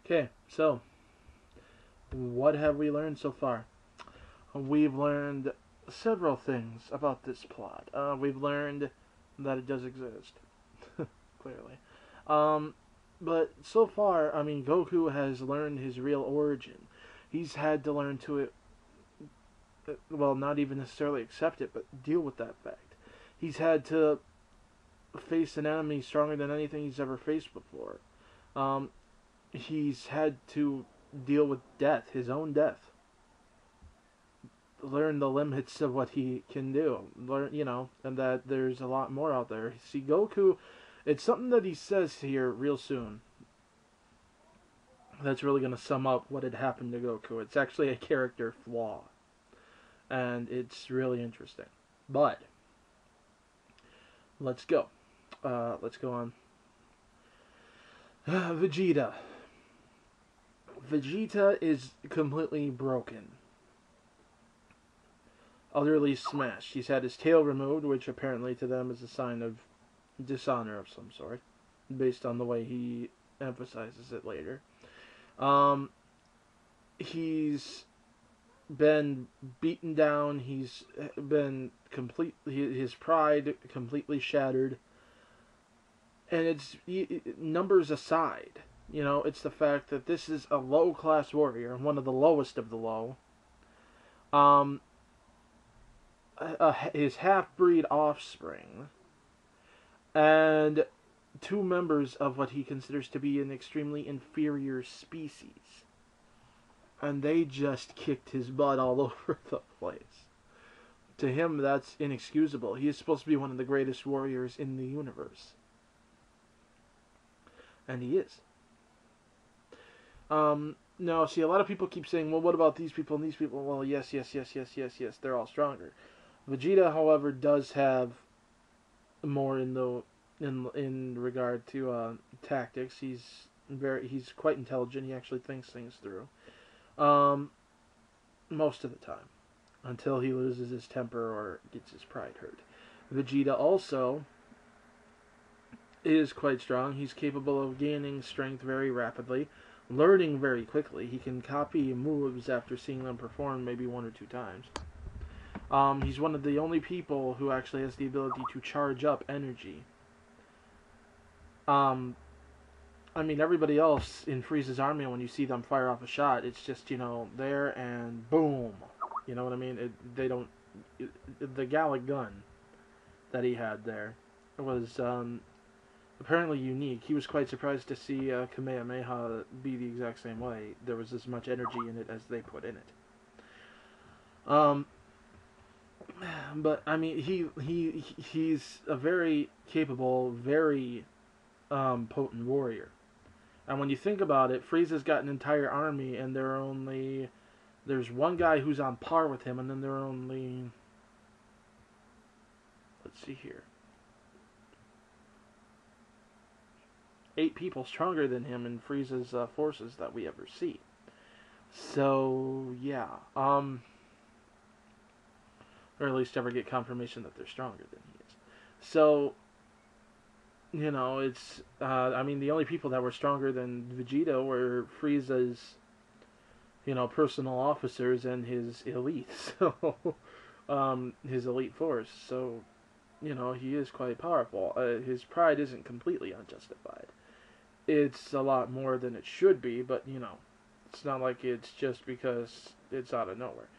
Okay, so what have we learned so far? We've learned several things about this plot. We've learned that it does exist, clearly. Um, but so far, I mean, Goku has learned his real origin. He's had to learn to it, well, not even necessarily accept it, but deal with that fact. He's had to face an enemy stronger than anything he's ever faced before. Um, he's had to deal with death, his own death. Learn the limits of what he can do. Learn, and that there's a lot more out there. See, Goku, it's something that he says here real soon. That's really going to sum up what had happened to Goku. It's actually a character flaw, and it's really interesting. But let's go. Let's go on. Vegeta. Vegeta is completely broken. Utterly smashed. He's had his tail removed, which apparently to them is a sign of dishonor of some sort, based on the way he emphasizes it later. He's been beaten down. He's been his pride completely shattered. And it's numbers aside. It's the fact that this is a low-class warrior, one of the lowest of the low. His half-breed offspring, and two members of what he considers to be an extremely inferior species. And they just kicked his butt all over the place. To him, that's inexcusable. He is supposed to be one of the greatest warriors in the universe. And he is. Now, see, a lot of people keep saying, well, what about these people and these people? Well, yes, they're all stronger. Vegeta, however, does have more in regard to tactics. He's quite intelligent. He actually thinks things through. Most of the time, until he loses his temper or gets his pride hurt. Vegeta also is quite strong. He's capable of gaining strength very rapidly, learning very quickly. He can copy moves after seeing them performed maybe one or two times. He's one of the only people who actually has the ability to charge up energy. I mean, everybody else in Frieza's army, when you see them fire off a shot, it's just, there and boom. You know what I mean? The Gallic gun that he had there was apparently unique. He was quite surprised to see Kamehameha be the exact same way. There was as much energy in it as they put in it. But I mean, he's a very capable, very potent warrior. And when you think about it, Frieza's got an entire army, and there's one guy who's on par with him, and then there are only, let's see here, 8 people stronger than him in Frieza's forces that we ever see. So yeah, or at least ever get confirmation that they're stronger than he is. So, it's, I mean, the only people that were stronger than Vegeta were Frieza's, personal officers and his elite, so, his elite force, so, he is quite powerful. His pride isn't completely unjustified. It's a lot more than it should be, but, it's not like it's just because it's out of nowhere.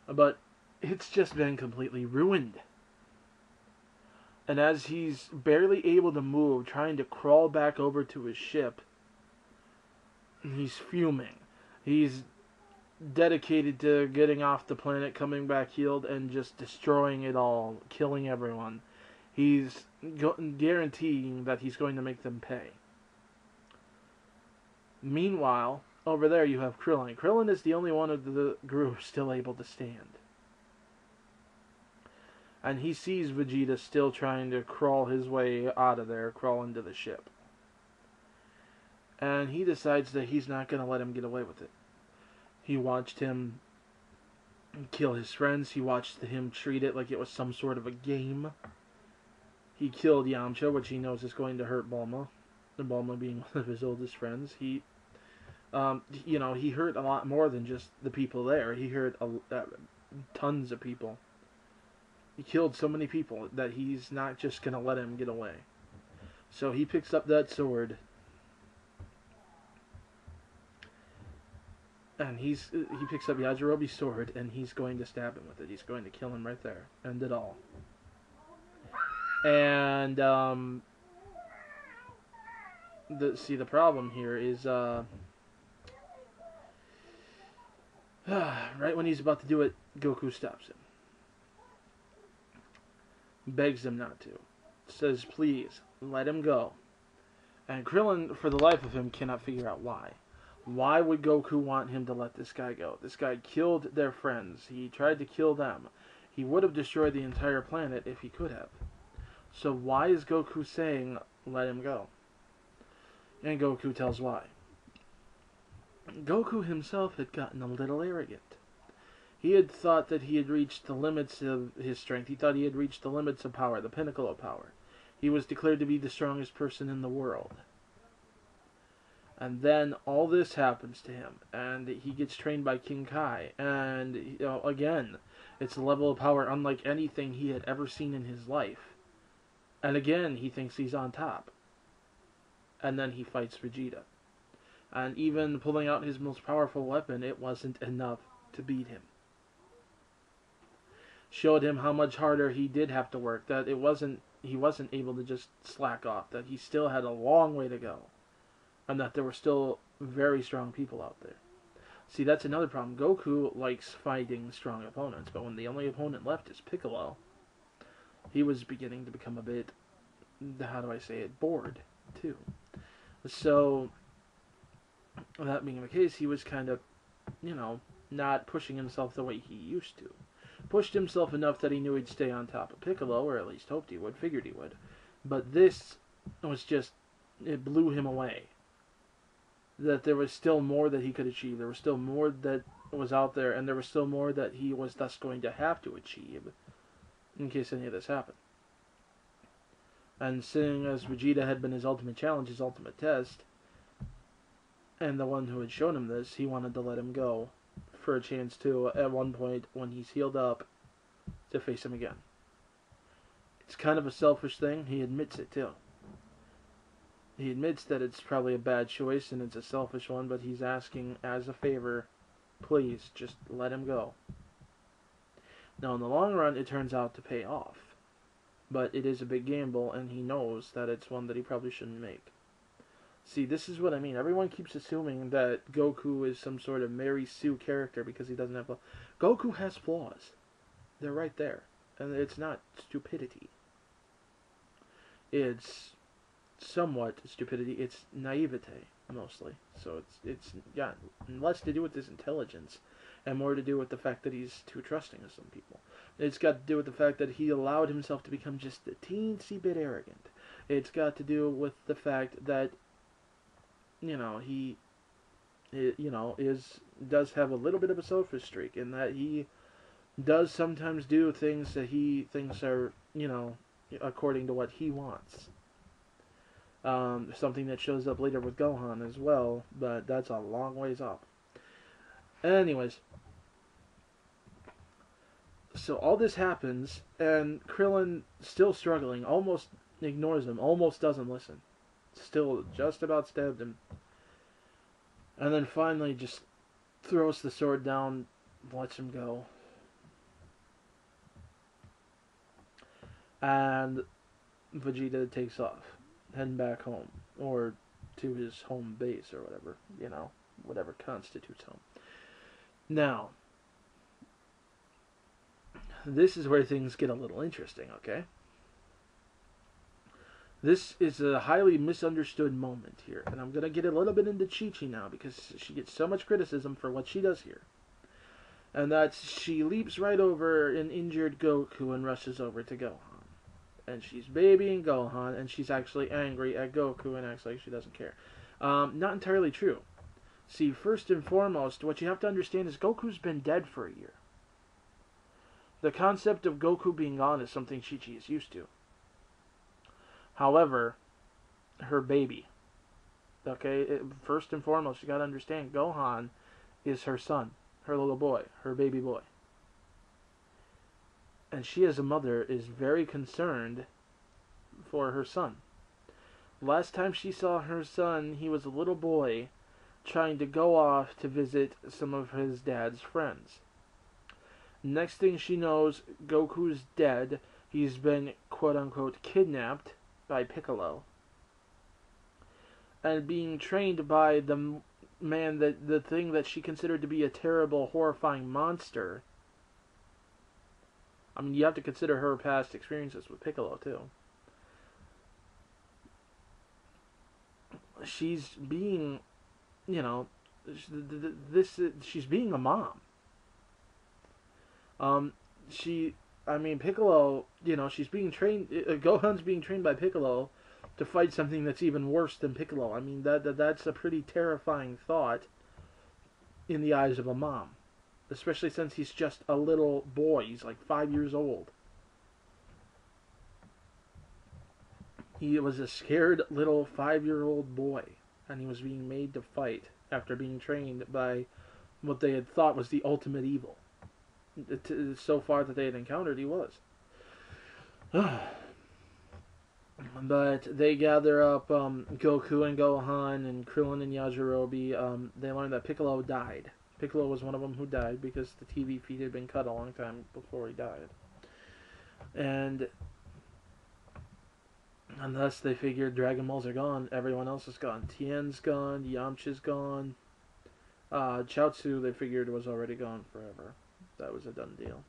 But it's just been completely ruined. And as he's barely able to move, trying to crawl back over to his ship, he's fuming. He's dedicated to getting off the planet, coming back healed, and just destroying it all, killing everyone. He's guaranteeing that he's going to make them pay. Meanwhile, over there you have Krillin. Krillin is the only one of the group still able to stand. And he sees Vegeta still trying to crawl his way out of there, crawl into the ship. And he decides that he's not going to let him get away with it. He watched him kill his friends. He watched him treat it like it was some sort of a game. He killed Yamcha, which he knows is going to hurt Bulma. And Bulma being one of his oldest friends. He He hurt a lot more than just the people there. He hurt tons of people. He killed so many people that he's not just gonna let him get away. So he picks up that sword, and he picks up Yajirobe's sword, and he's going to stab him with it. He's going to kill him right there. End it all. And the problem here is right when he's about to do it, Goku stops him. Begs him not to. Says, please, let him go. And Krillin, for the life of him, cannot figure out why. Why would Goku want him to let this guy go? This guy killed their friends. He tried to kill them. He would have destroyed the entire planet if he could have. So why is Goku saying, let him go? And Goku tells why. Goku himself had gotten a little arrogant. He had thought that he had reached the limits of his strength. He thought he had reached the limits of power, the pinnacle of power. He was declared to be the strongest person in the world. And then all this happens to him, and he gets trained by King Kai. And, again, it's a level of power unlike anything he had ever seen in his life. And again, he thinks he's on top. And then he fights Vegeta. And even pulling out his most powerful weapon, it wasn't enough to beat him. Showed him how much harder he did have to work, that he wasn't able to just slack off, that he still had a long way to go, and that there were still very strong people out there. See, that's another problem. Goku likes fighting strong opponents, but when the only opponent left is Piccolo, he was beginning to become a bit, how do I say it, bored, too. So, that being the case, he was kind of, not pushing himself the way he used to. Pushed himself enough that he knew he'd stay on top of Piccolo, or at least hoped he would, figured he would. But this was just, it blew him away. That there was still more that he could achieve. There was still more that was out there, and there was still more that he was thus going to have to achieve in case any of this happened. And seeing as Vegeta had been his ultimate challenge, his ultimate test, and the one who had shown him this, he wanted to let him go for a chance to, at one point, when he's healed up, to face him again. It's kind of a selfish thing. He admits it, too. He admits that it's probably a bad choice, and it's a selfish one, but he's asking, as a favor, please, just let him go. Now, in the long run, it turns out to pay off. But it is a big gamble, and he knows that it's one that he probably shouldn't make. See, this is what I mean. Everyone keeps assuming that Goku is some sort of Mary Sue character because he doesn't have flaws. Goku has flaws. They're right there. And it's not stupidity. It's somewhat stupidity. It's naivete, mostly. So it's got less to do with his intelligence and more to do with the fact that he's too trusting of some people. It's got to do with the fact that he allowed himself to become just a teensy bit arrogant. It's got to do with the fact that he does have a little bit of a selfish streak in that he does sometimes do things that he thinks are, according to what he wants. Something that shows up later with Gohan as well, but that's a long ways off. Anyways, so all this happens, and Krillin, still struggling, almost ignores him, almost doesn't listen. Still just about stabbed him. And then finally just throws the sword down, lets him go. And Vegeta takes off, heading back home, or to his home base, or whatever, whatever constitutes home. Now, this is where things get a little interesting, okay? This is a highly misunderstood moment here, and I'm going to get a little bit into Chi-Chi now, because she gets so much criticism for what she does here. And that's, she leaps right over an injured Goku and rushes over to Gohan. And she's babying Gohan, and she's actually angry at Goku and acts like she doesn't care. Not entirely true. See, first and foremost, what you have to understand is Goku's been dead for a year. The concept of Goku being gone is something Chi-Chi is used to. However, her baby Okay, first and foremost, you got to understand Gohan is her son, her little boy, her baby boy. And she, as a mother, is very concerned for her son. Last time she saw her son, he was a little boy trying to go off to visit some of his dad's friends. Next thing she knows, Goku's dead. He's been, quote-unquote, kidnapped by Piccolo. And being trained by the man, the thing that she considered to be a terrible, horrifying monster. I mean, you have to consider her past experiences with Piccolo, too. She's being, you know, she's being a mom. Piccolo, she's being trained, Gohan's being trained by Piccolo to fight something that's even worse than Piccolo. I mean, that's a pretty terrifying thought in the eyes of a mom. Especially since he's just a little boy. He's like 5 years old. He was a scared little 5-year-old boy. And he was being made to fight after being trained by what they had thought was the ultimate evil. So far that they had encountered, he was. But they gather up Goku and Gohan and Krillin and Yajirobe. They learn that Piccolo died. Piccolo was one of them who died because the TV feed had been cut a long time before he died. And thus they figured Dragon Balls are gone. Everyone else is gone. Tien's gone. Yamcha's gone. Chaozu, they figured, was already gone forever. That was a done deal.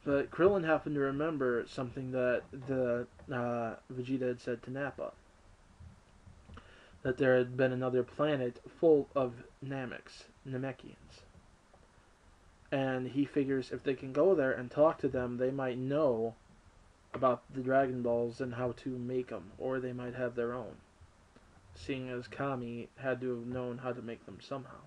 But Krillin happened to remember something that the Vegeta had said to Nappa. That there had been another planet full of Namekians. And he figures if they can go there and talk to them, they might know about the Dragon Balls and how to make them. Or they might have their own. Seeing as Kami had to have known how to make them somehow.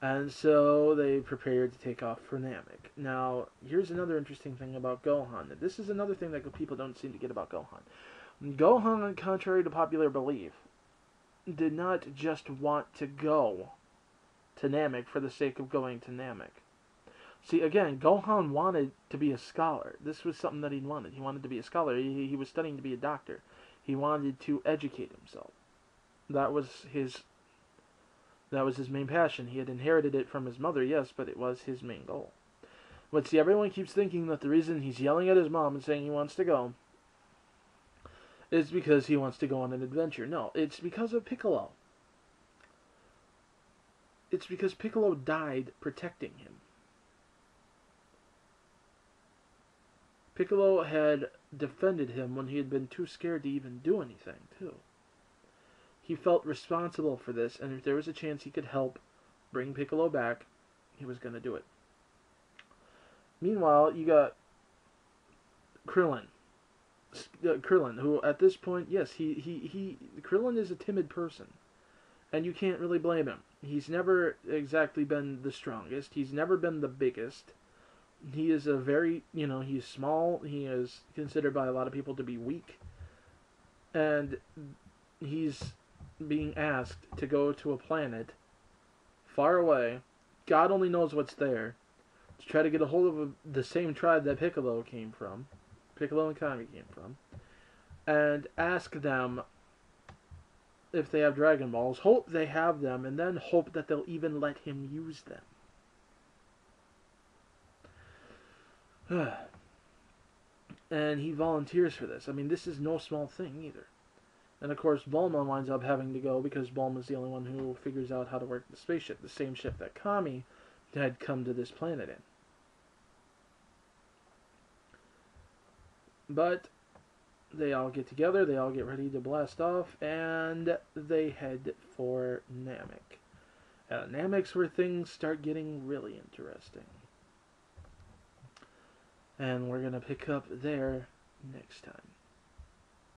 And so they prepared to take off for Namek. Now, here's another interesting thing about Gohan. This is another thing that people don't seem to get about Gohan. Gohan, contrary to popular belief, did not just want to go to Namek for the sake of going to Namek. See, again, Gohan wanted to be a scholar. This was something that he wanted. He wanted to be a scholar. He was studying to be a doctor. He wanted to educate himself. That was his main passion. He had inherited it from his mother, yes, but it was his main goal. But see, everyone keeps thinking that the reason he's yelling at his mom and saying he wants to go is because he wants to go on an adventure. No, it's because of Piccolo. It's because Piccolo died protecting him. Piccolo had defended him when he had been too scared to even do anything, too. He felt responsible for this, and if there was a chance he could help bring Piccolo back, he was going to do it. Meanwhile, you got Krillin. Krillin, who at this point, yes, Krillin is a timid person, and you can't really blame him. He's never exactly been the strongest. He's never been the biggest. He is a very, he's small. He is considered by a lot of people to be weak. And he's being asked to go to a planet far away, God only knows what's there, to try to get a hold of the same tribe that Piccolo and Kami came from, and ask them if they have Dragon Balls, hope they have them, and then hope that they'll even let him use them. And he volunteers for this. I mean, this is no small thing either. And of course, Bulma winds up having to go because Bulma's the only one who figures out how to work the spaceship, the same ship that Kami had come to this planet in. But they all get together, they all get ready to blast off, and they head for Namek. Namek's where things start getting really interesting. And we're going to pick up there next time.